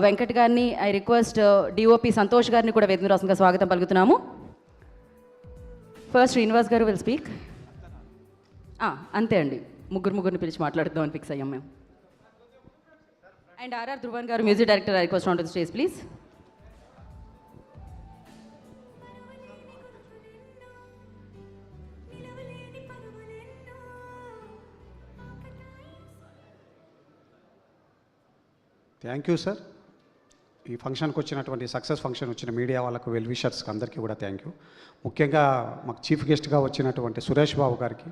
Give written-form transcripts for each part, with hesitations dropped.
వెంకట్ గారిని I request DOP Santosh గారిని కూడా వేదిక రాసంగా స్వాగతం పలుకుతున్నాము. ఫస్ట్ శ్రీనివాస్ గారు విల్ స్పీక్. అంతే అండి, ముగ్గురిని పిలిచి మాట్లాడుదాం అని ఫిక్స్ అయ్యాం మేము. అండ్ ఆర్ఆర్ ధ్రువన్ గారు music director, I request on to the stage please. Thank you sir. ఈ ఫంక్షన్కి వచ్చినటువంటి సక్సెస్ ఫంక్షన్ వచ్చిన మీడియా వాళ్ళకు, వెల్ విషర్స్కి అందరికీ కూడా థ్యాంక్ యూ. ముఖ్యంగా మాకు చీఫ్ గెస్ట్గా వచ్చినటువంటి సురేష్ బాబు గారికి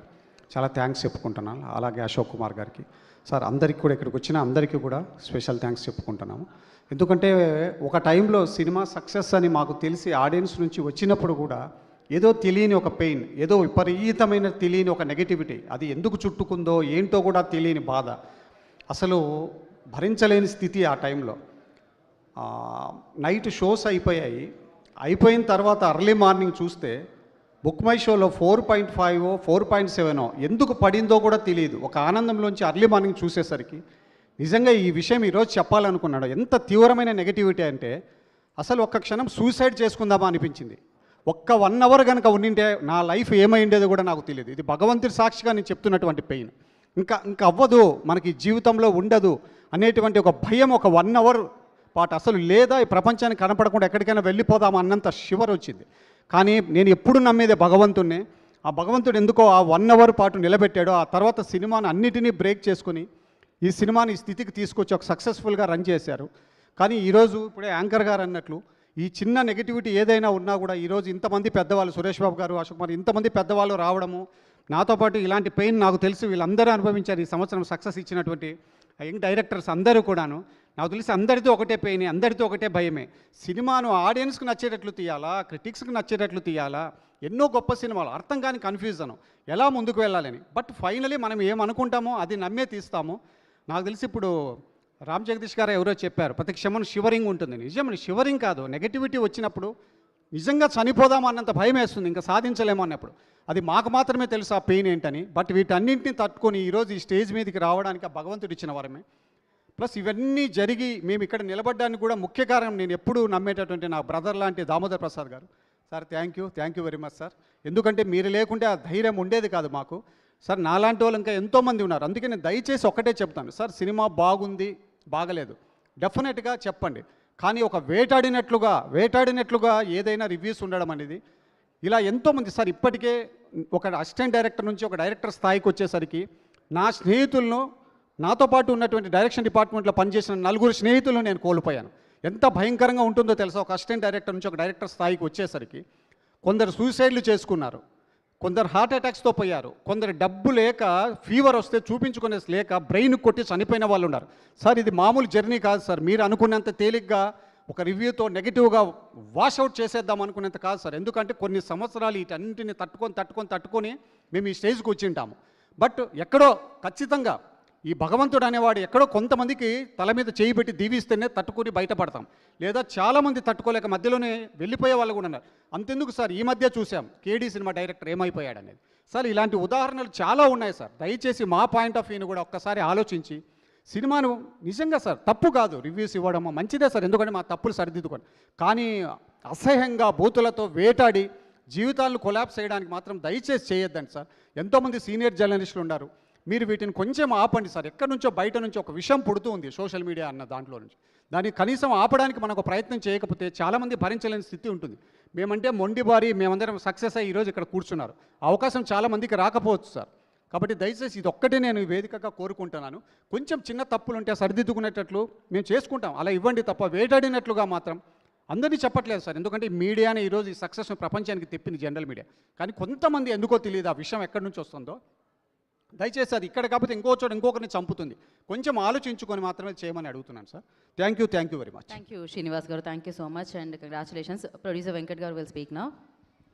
చాలా థ్యాంక్స్ చెప్పుకుంటున్నాను. అలాగే అశోక్ కుమార్ గారికి, సార్ అందరికీ కూడా, ఇక్కడికి వచ్చిన అందరికీ కూడా స్పెషల్ థ్యాంక్స్ చెప్పుకుంటున్నాము. ఎందుకంటే ఒక టైంలో సినిమా సక్సెస్ అని మాకు తెలిసి ఆడియన్స్ నుంచి వచ్చినప్పుడు కూడా ఏదో తెలియని ఒక పెయిన్, ఏదో విపరీతమైన తెలియని ఒక నెగటివిటీ, అది ఎందుకు చుట్టుకుందో ఏంటో కూడా తెలియని బాధ, అసలు భరించలేని స్థితి ఆ టైంలో. నైట్ షోస్ అయిపోయాయి. అయిపోయిన తర్వాత అర్లీ మార్నింగ్ చూస్తే బుక్ మై షోలో 4.5 4.7 ఎందుకు పడిందో కూడా తెలియదు. ఒక ఆనందంలోంచి అర్లీ మార్నింగ్ చూసేసరికి నిజంగా ఈ విషయం ఈరోజు చెప్పాలనుకున్నాడు. ఎంత తీవ్రమైన నెగటివిటీ అంటే అసలు ఒక్క క్షణం సూసైడ్ చేసుకుందామా అనిపించింది. ఒక్క 1 అవర్ కనుక ఉండింటే నా లైఫ్ ఏమైండేదో కూడా నాకు తెలియదు. ఇది భగవంతుడి సాక్షిగా నేను చెప్తున్నటువంటి పెయిన్. ఇంకా అవ్వదు, మనకి జీవితంలో ఉండదు అనేటువంటి ఒక భయం, ఒక 1 అవర్ పాటు అసలు లేదా ఈ ప్రపంచానికి కనపడకుండా ఎక్కడికైనా వెళ్ళిపోదామా అన్నంత షివర్ వచ్చింది. కానీ నేను ఎప్పుడు నమ్మేదే భగవంతుడిని. ఆ భగవంతుడు ఎందుకో ఆ 1 అవర్ పాటు నిలబెట్టాడు. ఆ తర్వాత సినిమాను అన్నిటినీ బ్రేక్ చేసుకుని ఈ సినిమాని ఈ స్థితికి తీసుకొచ్చి ఒక సక్సెస్ఫుల్గా రన్ చేశారు. కానీ ఈరోజు ఇప్పుడే యాంకర్ గారు అన్నట్లు ఈ చిన్న నెగిటివిటీ ఏదైనా ఉన్నా కూడా ఈరోజు ఇంతమంది పెద్దవాళ్ళు, సురేష్ బాబు గారు, అశోక్ కుమార్, ఇంతమంది పెద్దవాళ్ళు రావడము, నాతో పాటు ఇలాంటి పెయిన్ నాకు తెలిసి వీళ్ళందరూ అనుభవించారు. ఈ సంవత్సరం సక్సెస్ ఇచ్చినటువంటి యంగ్ డైరెక్టర్స్ అందరూ కూడాను నాకు తెలిసి అందరితో ఒకటే పెయిన్, అందరితో ఒకటే భయమే. సినిమాను ఆడియన్స్కి నచ్చేటట్లు తీయాలా, క్రిటిక్స్కి నచ్చేటట్లు తీయాలా, ఎన్నో గొప్ప సినిమాలు, అర్థం కాని కన్ఫ్యూజను, ఎలా ముందుకు వెళ్ళాలని. బట్ ఫైనలీ మనం ఏమనుకుంటామో అది నమ్మే తీస్తాము. నాకు తెలిసి ఇప్పుడు రామ్ జగదీష్ గారు ఎవరో చెప్పారు, ప్రతి క్షణం షివరింగ్ ఉంటుంది. నిజం, షివరింగ్ కాదు, నెగటివిటీ వచ్చినప్పుడు నిజంగా చనిపోదాం అన్నంత భయం వేస్తుంది, ఇంకా సాధించలేము అన్నప్పుడు. అది మాకు మాత్రమే తెలుసు ఆ పెయిన్ ఏంటని. బట్ వీటన్నింటినీ తట్టుకొని ఈరోజు ఈ స్టేజ్ మీదకి రావడానికి ఆ భగవంతుడు ఇచ్చిన వరమే. ప్లస్ ఇవన్నీ జరిగి మేము ఇక్కడ నిలబడడానికి కూడా ముఖ్య కారణం నేను ఎప్పుడు నమ్మేటటువంటి నా బ్రదర్ లాంటి దామోదర్ ప్రసాద్ గారు. Sir thank you very much sir. ఎందుకంటే మీరు లేకుంటే ఆ ధైర్యం ఉండేది కాదు మాకు. సార్ నాలాంటి వాళ్ళు ఇంకా ఎంతోమంది ఉన్నారు. అందుకే నేను దయచేసి ఒక్కటే చెప్తాను సార్, సినిమా బాగుంది బాగలేదు డెఫినెట్గా చెప్పండి. కానీ ఒక వేటాడినట్లుగా ఏదైనా రివ్యూస్ ఉండడం అనేది, ఇలా ఎంతోమంది సార్ ఇప్పటికే ఒక అసిస్టెంట్ డైరెక్టర్ నుంచి ఒక డైరెక్టర్ స్థాయికి వచ్చేసరికి నా స్నేహితులను, నాతో పాటు ఉన్నటువంటి డైరెక్షన్ డిపార్ట్మెంట్లో పనిచేసిన 4 స్నేహితులను నేను కోల్పోయాను. ఎంత భయంకరంగా ఉంటుందో తెలుసా. ఒక అసిస్టెంట్ డైరెక్టర్ నుంచి ఒక డైరెక్టర్ స్థాయికి వచ్చేసరికి కొందరు సూసైడ్లు చేసుకున్నారు, కొందరు హార్ట్ అటాక్స్తో పోయారు, కొందరు డబ్బు లేక ఫీవర్ వస్తే చూపించుకునే లేక బ్రెయిన్ కొట్టి చనిపోయిన వాళ్ళు ఉన్నారు. సార్ ఇది మామూలు జర్నీ కాదు సార్. మీరు అనుకున్నంత తేలిగ్గా ఒక రివ్యూతో నెగిటివ్గా వాషౌట్ చేసేద్దాం అనుకునేంత కాదు సార్. ఎందుకంటే కొన్ని సంవత్సరాలు వీటన్నింటిని తట్టుకొని మేము ఈ స్టేజ్కి వచ్చింటాము. బట్ ఎక్కడో ఖచ్చితంగా ఈ భగవంతుడు అనేవాడు ఎక్కడో కొంతమందికి తల మీద చేయి పెట్టి దీవిస్తేనే తట్టుకొని బయటపడతాం. లేదా చాలామంది తట్టుకోలేక మధ్యలోనే వెళ్ళిపోయే వాళ్ళు కూడా ఉన్నారు. అంతెందుకు సార్, ఈ మధ్య చూసాం కేడీ సినిమా డైరెక్టర్ ఏమైపోయాడు అనేది. సార్ ఇలాంటి ఉదాహరణలు చాలా ఉన్నాయి సార్. దయచేసి మా పాయింట్ ఆఫ్ వ్యూని కూడా ఒక్కసారి ఆలోచించి సినిమాను నిజంగా సార్ తప్పు కాదు రివ్యూస్ ఇవ్వడము మంచిదే సార్, ఎందుకంటే మా తప్పులు సరిదిద్దుకోండి. కానీ అసహ్యంగా బూతులతో వేటాడి జీవితాలను కొలాప్స్ చేయడానికి మాత్రం దయచేసి చేయొద్దండి సార్. ఎంతోమంది సీనియర్ జర్నలిస్టులు ఉన్నారు, మీరు వీటిని కొంచెం ఆపండి సార్. ఎక్కడి నుంచో బయట నుంచి ఒక విషయం పుడుతూ ఉంది సోషల్ మీడియా అన్న దాంట్లో నుంచి. దాన్ని కనీసం ఆపడానికి మనకు ప్రయత్నం చేయకపోతే చాలామంది భరించలేని స్థితి ఉంటుంది. మేమంటే మొండిబారి మేమందరం సక్సెస్ అయ్యి ఈరోజు ఇక్కడ కూర్చున్నారు. అవకాశం చాలామందికి రాకపోవచ్చు సార్. కాబట్టి దయచేసి ఇది ఒక్కటే నేను వేదికగా కోరుకుంటున్నాను. కొంచెం చిన్న తప్పులు ఉంటే సరిదిద్దుకునేటట్లు మేము చేసుకుంటాం, అలా ఇవ్వండి తప్ప వేటాడినట్లుగా మాత్రం అందరినీ చెప్పట్లేదు సార్. ఎందుకంటే మీడియానే ఈరోజు ఈ సక్సెస్ను ప్రపంచానికి తెప్పింది, జనరల్ మీడియా. కానీ కొంతమంది ఎందుకో తెలియదు ఆ విషయం ఎక్కడి నుంచి వస్తుందో. దయచేసి అది ఇక్కడ కాకపోతే ఇంకో చోట ఇంకొకరిని చంపుతుంది. కొంచెం ఆలోచించుకొని మాత్రమే చేయమని అడుగుతున్నాను sir. Thank you very much. Thank you Srinivas garu, thank you so much and congratulations. Producer Venkat garu will speak now.